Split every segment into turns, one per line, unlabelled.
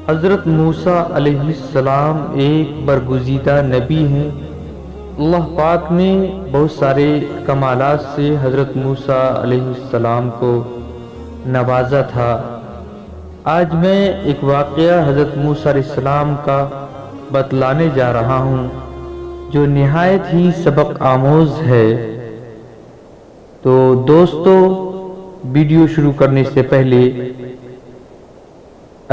حضرت موسیٰ علیہ السلام ایک برگزیدہ نبی ہیں۔ اللہ پاک نے بہت سارے کمالات سے حضرت موسیٰ علیہ السلام کو نوازا تھا۔ آج میں ایک واقعہ حضرت موسیٰ علیہ السلام کا بتلانے جا رہا ہوں جو نہایت ہی سبق آموز ہے۔ تو دوستو، ویڈیو شروع کرنے سے پہلے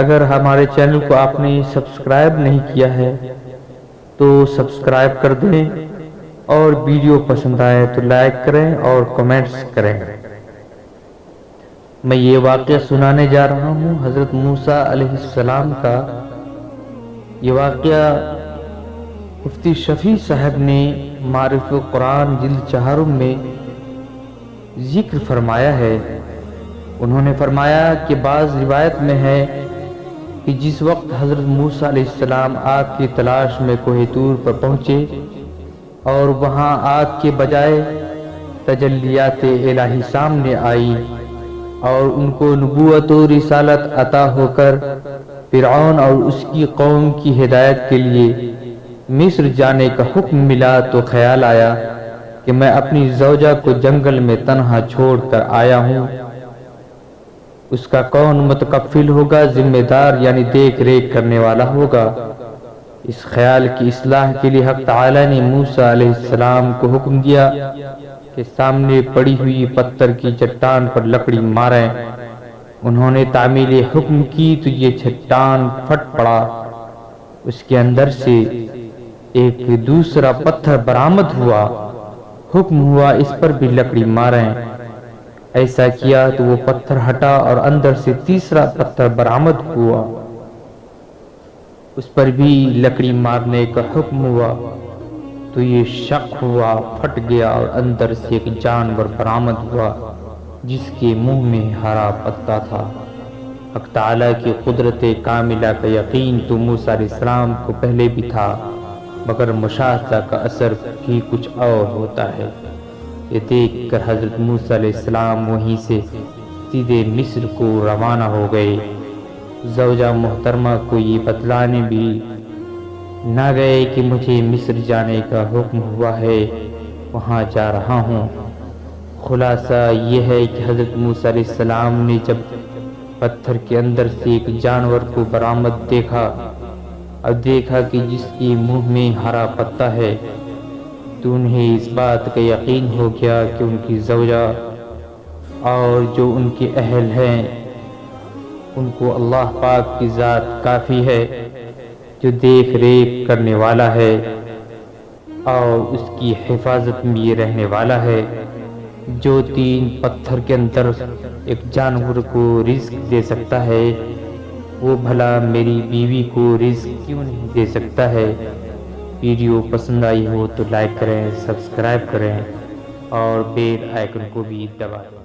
اگر ہمارے چینل کو آپ نے سبسکرائب نہیں کیا ہے تو سبسکرائب کر دیں، اور ویڈیو پسند آئے تو لائک کریں اور کمنٹس کریں۔ میں یہ واقعہ سنانے جا رہا ہوں حضرت موسیٰ علیہ السلام کا۔ یہ واقعہ مفتی شفیع صاحب نے معارف قرآن جلد 4 میں ذکر فرمایا ہے۔ انہوں نے فرمایا کہ بعض روایت میں ہے کہ جس وقت حضرت موسیٰ علیہ السلام آگ کی تلاش میں کوہ طور پر پہنچے اور وہاں آگ کے بجائے تجلیات الہی سامنے آئی اور ان کو نبوت و رسالت عطا ہو کر فرعون اور اس کی قوم کی ہدایت کے لیے مصر جانے کا حکم ملا، تو خیال آیا کہ میں اپنی زوجہ کو جنگل میں تنہا چھوڑ کر آیا ہوں، اس کا کون متکفل ہوگا، ذمہ دار یعنی دیکھ ریکھ کرنے والا ہوگا۔ اس خیال کی اصلاح کے لیے حق تعالی نے موسیٰ علیہ السلام کو حکم دیا کہ سامنے پڑی ہوئی پتھر کی چٹان پر لکڑی ماریں۔ انہوں نے تعمیل حکم کی تو یہ چٹان پھٹ پڑا، اس کے اندر سے ایک دوسرا پتھر برآمد ہوا۔ حکم ہوا اس پر بھی لکڑی ماریں۔ ایسا کیا تو وہ پتھر ہٹا اور اندر سے تیسرا پتھر برآمد ہوا، اس پر بھی لکڑی مارنے کا حکم ہوا تو یہ شق ہوا، پھٹ گیا اور اندر سے ایک جانور برآمد ہوا جس کے منہ میں ہرا پتا تھا۔ حق تعالی کی قدرت کاملہ کا یقین تو موسیٰ علیہ السلام کو پہلے بھی تھا، مگر مشاہدہ کا اثر بھی کچھ اور ہوتا ہے۔ یہ دیکھ کر حضرت موسیٰ علیہ السلام وہیں سے سیدھے مصر کو روانہ ہو گئے۔ زوجہ محترمہ کو یہ بتلانے بھی نہ گئے کہ مجھے مصر جانے کا حکم ہوا ہے، وہاں جا رہا ہوں۔ خلاصہ یہ ہے کہ حضرت موسیٰ علیہ السلام نے جب پتھر کے اندر سے ایک جانور کو برآمد دیکھا اور دیکھا کہ جس کے منہ میں ہرا پتا ہے، تو انہیں اس بات کا یقین ہو گیا کہ ان کی زوجہ اور جو ان کے اہل ہیں ان کو اللہ پاک کی ذات کافی ہے، جو دیکھ ریکھ کرنے والا ہے اور اس کی حفاظت میں یہ رہنے والا ہے، جو 3 پتھر کے اندر ایک جانور کو رزق دے سکتا ہے، وہ بھلا میری بیوی کو رزق کیوں نہیں دے سکتا ہے۔ ویڈیو پسند آئی ہو تو لائک کریں، سبسکرائب کریں اور بیل آئیکن کو بھی دبا دیں۔